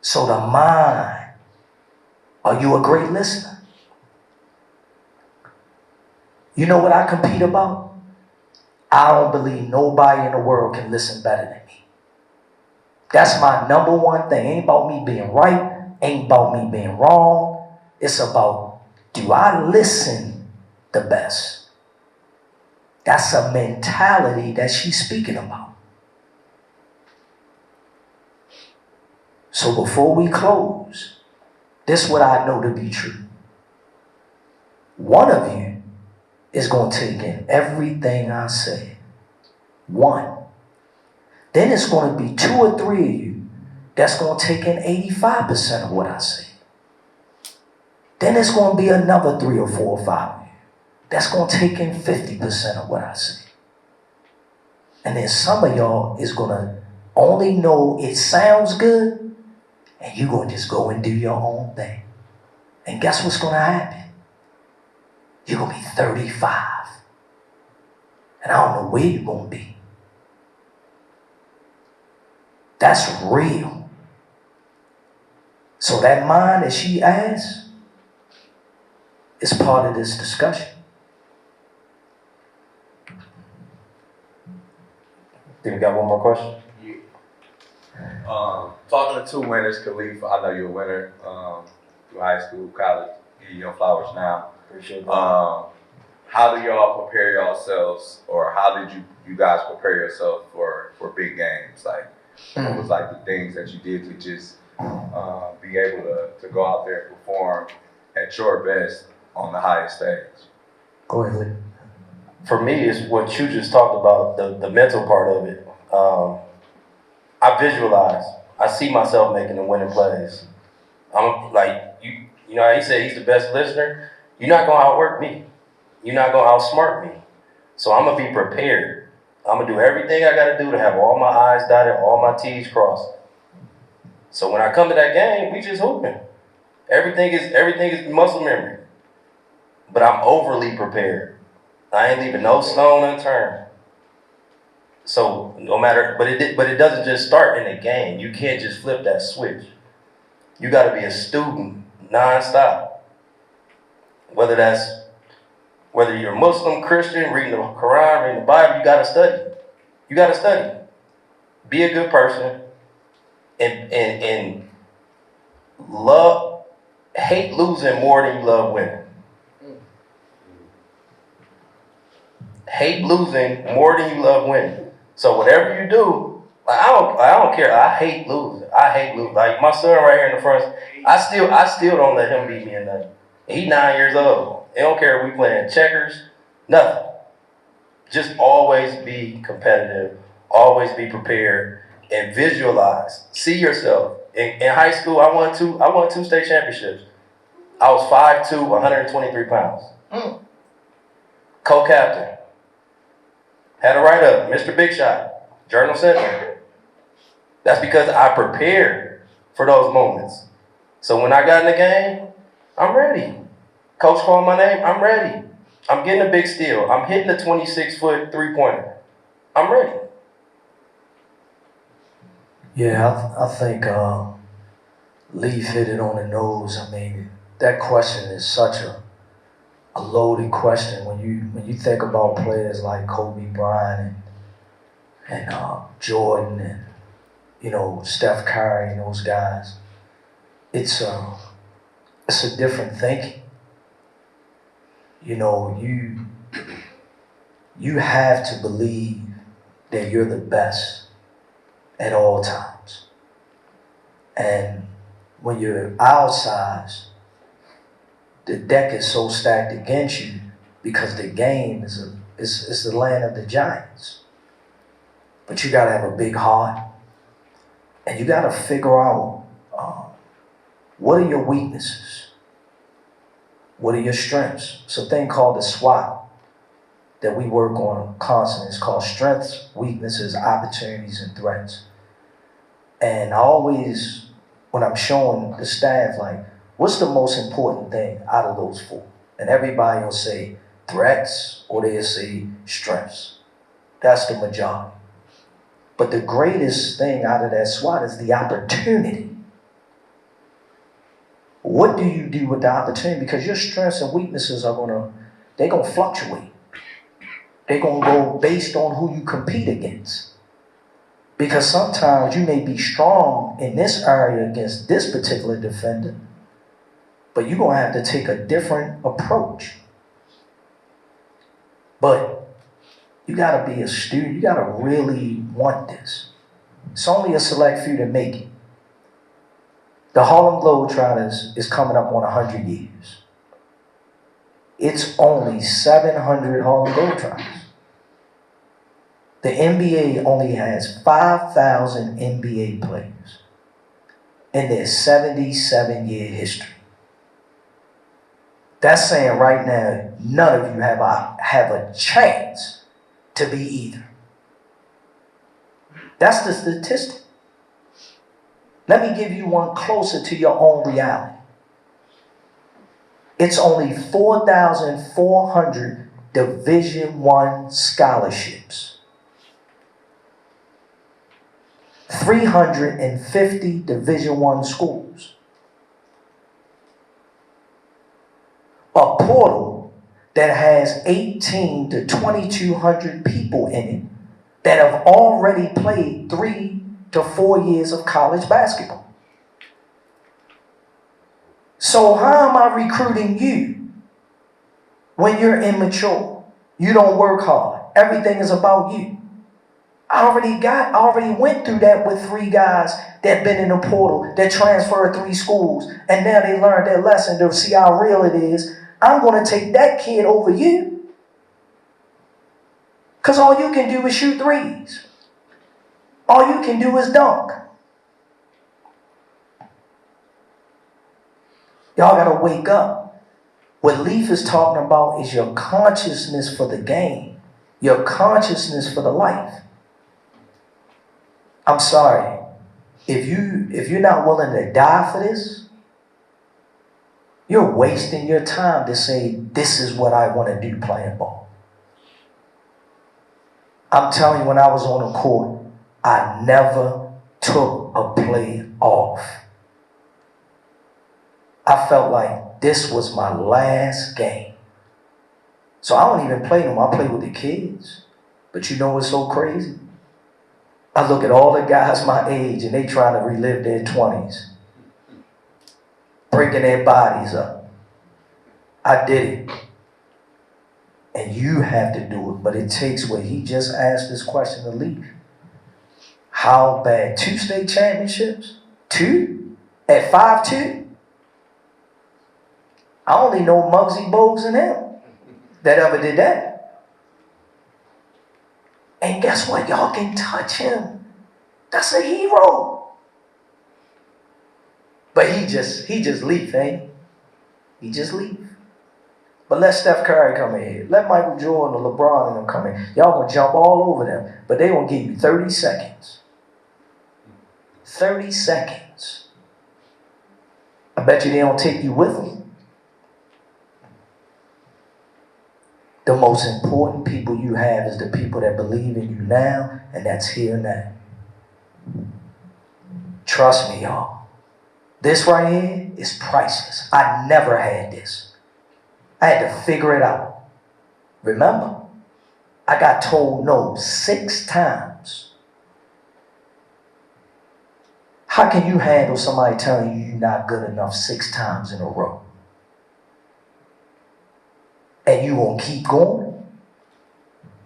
So the mind, are you a great listener? You know what I compete about? I don't believe nobody in the world can listen better than me. That's my number one thing. Ain't about me being right, ain't about me being wrong. It's about, do I listen the best? That's a mentality that she's speaking about. So before we close, this is what I know to be true. One of you is going to take in everything I say. One. Then it's going to be 2 or 3 of you that's going to take in 85% of what I say. Then it's going to be another 3 or 4 or 5 of you that's going to take in 50% of what I say. And then some of y'all is going to only know it sounds good, and you're going to just go and do your own thing. And guess what's going to happen? You're going to be 35. And I don't know where you're going to be. That's real. So that mind that she asked is part of this discussion. Think we got one more question? Talking to 2 winners, Leef, I know you're a winner through high school, college, give you your flowers now. Appreciate that. How do y'all prepare yourselves, or how did you guys prepare yourself for big games? Like, what was like the things that you did to just be able to go out there and perform at your best on the highest stage? Go ahead, Lee. For me, it's what you just talked about, the mental part of it. I visualize. I see myself making the winning plays. I'm like, you know how he said he's the best listener? You're not going to outwork me. You're not going to outsmart me. So I'm going to be prepared. I'm going to do everything I got to do to have all my I's dotted, all my T's crossed. So when I come to that game, we just hooping. Everything is muscle memory. But I'm overly prepared. I ain't leaving no stone unturned. So no matter, but it doesn't just start in the game. You can't just flip that switch. You got to be a student nonstop. Whether you're Muslim, Christian, reading the Quran, reading the Bible, you got to study. You got to study. Be a good person, and hate losing more than you love winning. Hate losing more than you love winning. So whatever you do, like I don't care. I hate losing. Like my son right here in the front, I still don't let him beat me in nothing. He 9 years old. They don't care if we playing checkers, nothing. Just always be competitive. Always be prepared and visualize. See yourself. In high school, I won two state championships. I was 5'2", 123 pounds. Co-captain. Had a write-up, Mr. Big Shot, Journal Sentinel. That's because I prepared for those moments. So when I got in the game, I'm ready. Coach called my name, I'm ready. I'm getting a big steal. I'm hitting the 26-foot three-pointer. I'm ready. Yeah, I think Leaf hit it on the nose. I mean, that question is such a loaded question when you think about players like Kobe Bryant and Jordan and Steph Curry and those guys. It's a different thinking. You have to believe that you're the best at all times. And when you're outsized, the deck is so stacked against you because the game is the land of the giants. But you gotta have a big heart, and you gotta figure out what are your weaknesses, what are your strengths. It's a thing called the SWOT that we work on constantly. It's called strengths, weaknesses, opportunities, and threats. And I always, when I'm showing the staff, like, what's the most important thing out of those four? And everybody will say threats or they'll say strengths. That's the majority. But the greatest thing out of that SWOT is the opportunity. What do you do with the opportunity? Because your strengths and weaknesses are gonna fluctuate. They're gonna go based on who you compete against. Because sometimes you may be strong in this area against this particular defender, but you're gonna have to take a different approach. But you gotta be a student, you gotta really want this. It's only a select few that make it. The Harlem Globetrotters is coming up on 100 years. It's only 700 Harlem Globetrotters. The NBA only has 5,000 NBA players in their 77-year history. That's saying right now, none of you have a chance to be either. That's the statistic. Let me give you one closer to your own reality. It's only 4,400 Division I scholarships. 350 Division I schools. A portal that has 18 to 2,200 people in it that have already played 3 to 4 years of college basketball. So how am I recruiting you when you're immature? You don't work hard. Everything is about you. I already went through that with 3 guys that been in the portal, that transferred 3 schools, and now they learned their lesson to see how real it is. I'm going to take that kid over you. Because all you can do is shoot threes. All you can do is dunk. Y'all got to wake up. What Leef is talking about is your consciousness for the game, your consciousness for the life. I'm sorry, if you're not willing to die for this, you're wasting your time to say, this is what I want to do playing ball. I'm telling you, when I was on the court, I never took a play off. I felt like this was my last game. So I don't even play no more. I play with the kids. But you know what's so crazy? I look at all the guys my age and they trying to relive their 20s. Breaking their bodies up. I did it. And you have to do it. But it takes what he just asked this question to Leaf. How bad? 2 state championships? 2? At 5'2"? I only know Muggsy Bogues and him that ever did that. And guess what? Y'all can touch him. That's a hero. But he just Leaf, ain't he? He just Leaf. But let Steph Curry come in here. Let Michael Jordan or LeBron and them come in. Y'all gonna jump all over them. But they gonna give you 30 seconds. 30 seconds. I bet you they don't take you with them. The most important people you have is the people that believe in you now, and that's here now. Trust me, y'all. This right here is priceless. I never had this. I had to figure it out. Remember, I got told no 6 times. How can you handle somebody telling you you're not good enough 6 times in a row? And you gonna keep going?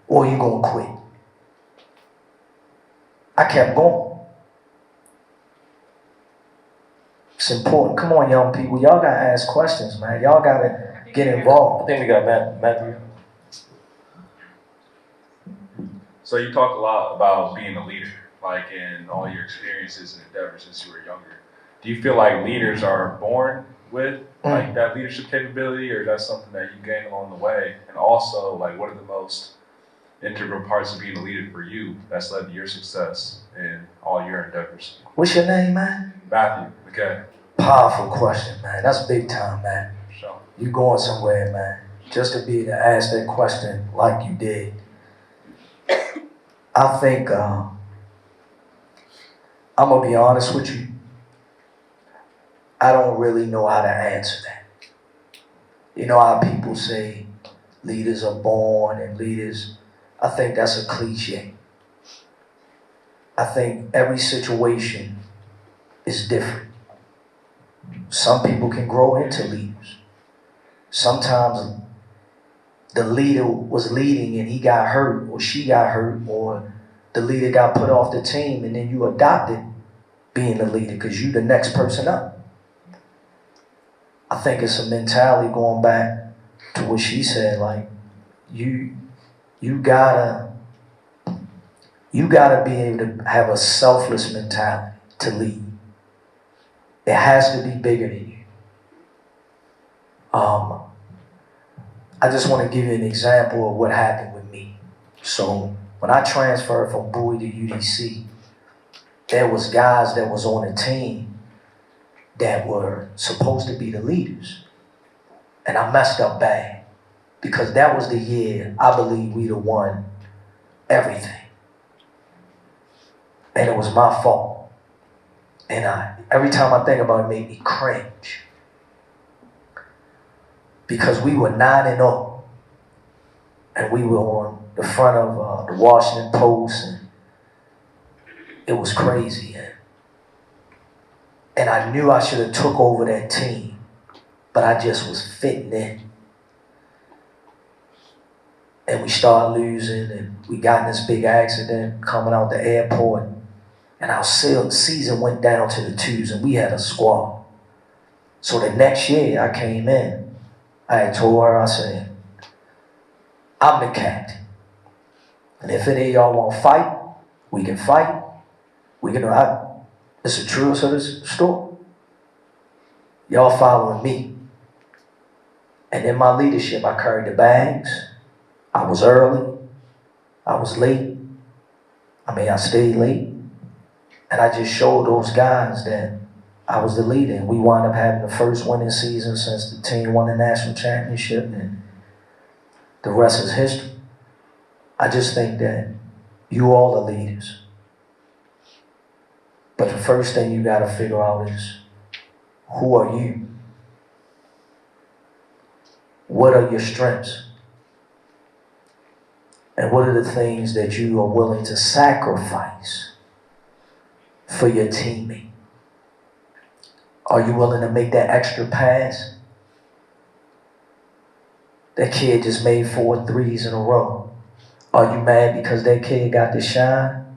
Or you gonna quit? I kept going. It's important. Come on, young people. Y'all gotta ask questions, man. Y'all gotta get I involved. think we got Matthew. So you talk a lot about being a leader, like in all your experiences and endeavors since you were younger. Do you feel like leaders are born with like that leadership capability, or is that something that you gain along the way? And also, like, what are the most integral parts of being a leader for you that's led to your success in all your endeavors? What's your name, man? Matthew, okay. Powerful question, man. That's big time, man. So, You going somewhere, man. Just to be able to ask that question like you did. I think, I'm gonna be honest with you. I don't really know how to answer that. You know how people say leaders are born and leaders, I think that's a cliche. I think every situation is different. Some people can grow into leaders. Sometimes the leader was leading and he got hurt or she got hurt, or the leader got put off the team, and then you adopted being the leader because you the next person up. I think it's a mentality going back to what she said, like you gotta be able to have a selfless mentality to lead. It has to be bigger than you. I just want to give you an example of what happened with me. So when I transferred from Bowie to UDC, there was guys that was on the team that were supposed to be the leaders. And I messed up bad because that was the year I believe we'd have won everything. And it was my fault. And every time I think about it, it made me cringe. Because we were 9-0, and we were on the front of the Washington Post, and it was crazy. And I knew I should have took over that team, but I just was fitting in. And we started losing, and we got in this big accident coming out the airport, and our season went down to the twos, and we had a squad. So the next year I came in, I had told her, I said, I'm the captain. And if any of y'all want to fight, we can fight. It's the truest of this story. Y'all following me. And in my leadership, I carried the bags. I was early. I was late. I stayed late. And I just showed those guys that I was the leader, and we wound up having the first winning season since the team won the national championship, and the rest is history. I just think that you all are leaders. But the first thing you gotta figure out is, who are you? What are your strengths? And what are the things that you are willing to sacrifice for your teammate? Are you willing to make that extra pass? That kid just made 4 threes in a row. Are you mad because that kid got to shine?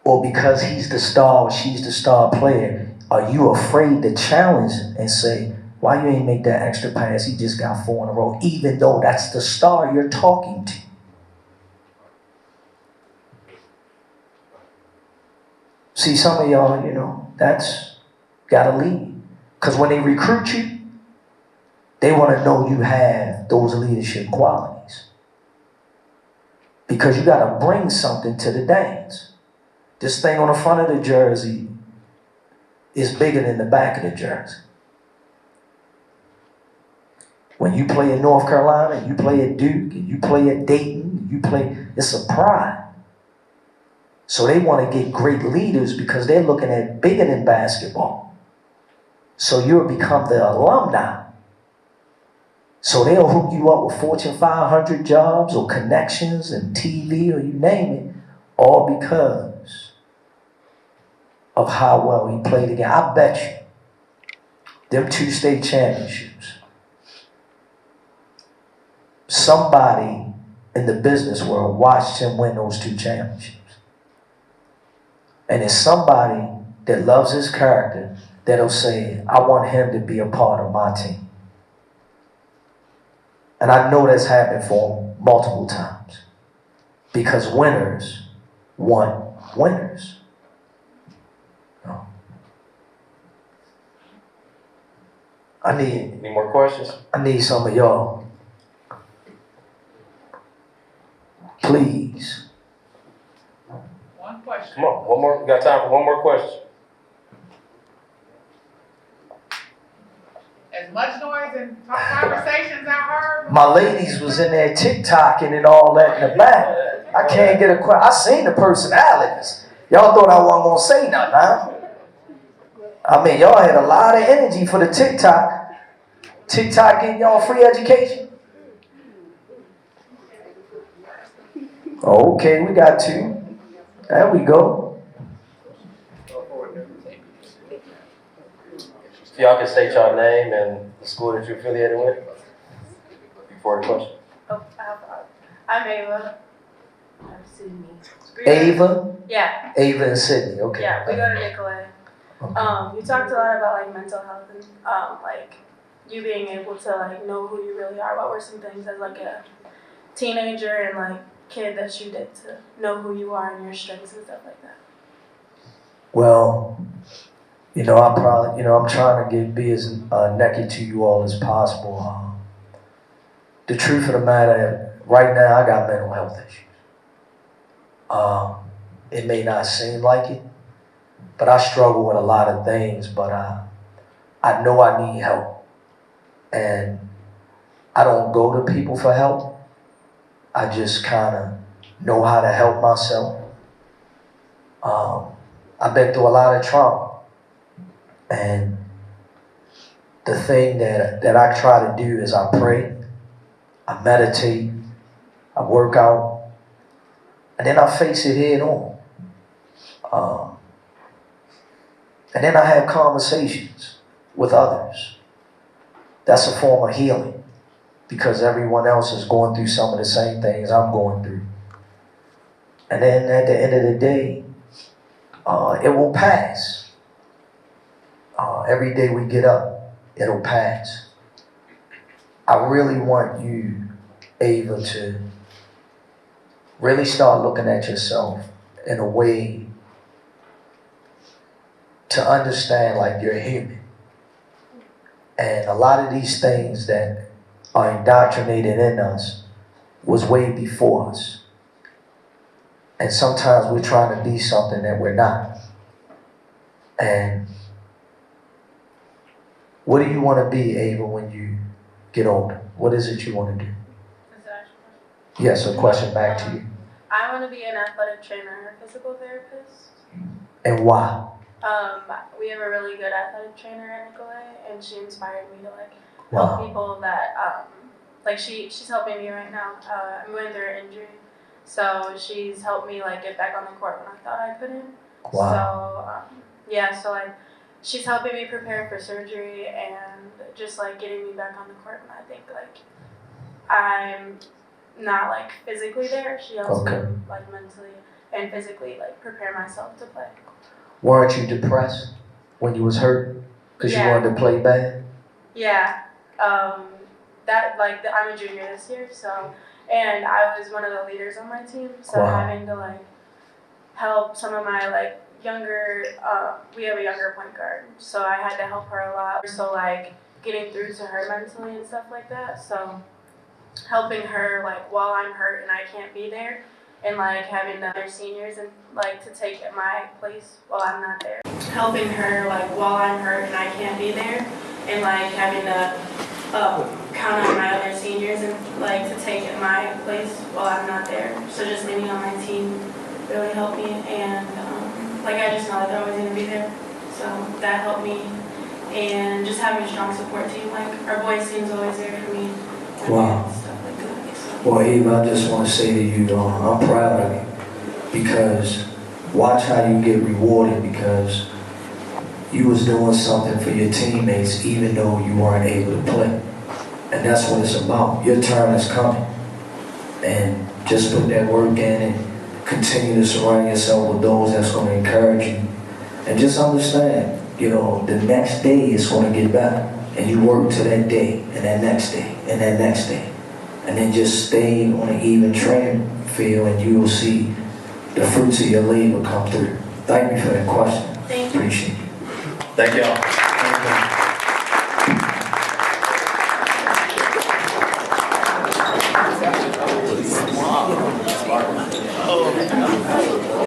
Or because he's the star or she's the star player, are you afraid to challenge and say, why you ain't make that extra pass? He just got 4 in a row, even though that's the star you're talking to. See, some of y'all, that's gotta lead. Because when they recruit you, They want to know you have those leadership qualities. Because you got to bring something to the dance. This thing on the front of the jersey is bigger than the back of the jersey. When you play in North Carolina, and you play at Duke, and you play at Dayton, it's a pride. So they want to get great leaders because they're looking at bigger than basketball. So you'll become the alumni. So they'll hook you up with Fortune 500 jobs or connections and TV or you name it, all because of how well he played again. I bet you, them 2 state championships, somebody in the business world watched him win those 2 championships. And it's somebody that loves his character that'll say, I want him to be a part of my team. And I know that's happened for him multiple times. Because winners want winners. Any more questions? I need some of y'all. Please. One question. Come on, one more. We got time for one more question. As much noise and conversations I heard. My ladies was in there TikToking and all that in the back. I can't get a question. I seen the personalities. Y'all thought I wasn't gonna say nothing, huh? I mean, y'all had a lot of energy for the TikTok. TikTok getting y'all free education? Okay, we got 2. There we go. If y'all can state your name and the school that you're affiliated with before the question. I'm Ava. Ava? Yeah. Ava and Sydney, okay. Yeah, we go to Nicolay. Okay. You talked a lot about like mental health and like you being able to like know who you really are. What were some things as like a teenager and like kid that you did to know who you are and your strengths and stuff like that? Well, I'm trying to be as naked to you all as possible. The truth of the matter, right now I got mental health issues. It may not seem like it, but I struggle with a lot of things, but I know I need help. And I don't go to people for help. I just kind of know how to help myself. I've been through a lot of trauma. And the thing that I try to do is I pray, I meditate, I work out, and then I face it head on. And then I have conversations with others. That's a form of healing because everyone else is going through some of the same things I'm going through. And then at the end of the day, it will pass. Every day we get up, it'll pass. I really want you, Ava, to really start looking at yourself in a way to understand like you're human. And a lot of these things that are indoctrinated in us was way before us. And sometimes we're trying to be something that we're not. And what do you want to be, Ava, when you get older? What is it you want to do? Yes, a question back to you. I want to be an athletic trainer and a physical therapist. And why? We have a really good athletic trainer at Nicolay, and she inspired me to like help people that like she's helping me right now. I'm going through an injury, so she's helped me like get back on the court when I thought I couldn't. Wow. So like she's helping me prepare for surgery and just like getting me back on the court when I think like I'm not like physically there. She helps me like mentally and physically like prepare myself to play. Weren't you depressed when you was hurt because you wanted to play bad? Yeah. I'm a junior this year, so, and I was one of the leaders on my team, so having to like help some of my like younger, we have a younger point guard, so I had to help her a lot. So like getting through to her mentally and stuff like that. So helping her like while I'm hurt and I can't be there, and like having the other seniors and like to take my place while I'm not there. Helping her like while I'm hurt and I can't be there, and like having to count on my other seniors and like to take my place while I'm not there. So just leaning on my team really helped me, and like I just know that they're always gonna be there. So that helped me, and just having a strong support team. Like our boys team's always there for me. Wow. And stuff like that. So. Well, Eve, I just want to say to you, I'm proud of you, because watch how you get rewarded, because you was doing something for your teammates even though you weren't able to play. And that's what it's about. Your turn is coming. And just put that work in and continue to surround yourself with those that's going to encourage you. And just understand, the next day is going to get better. And you work to that day, and that next day, and that next day. And then just stay on an even training field, and you will see the fruits of your labor come through. Thank you for that question. Thank you. Appreciate it. Thank y'all.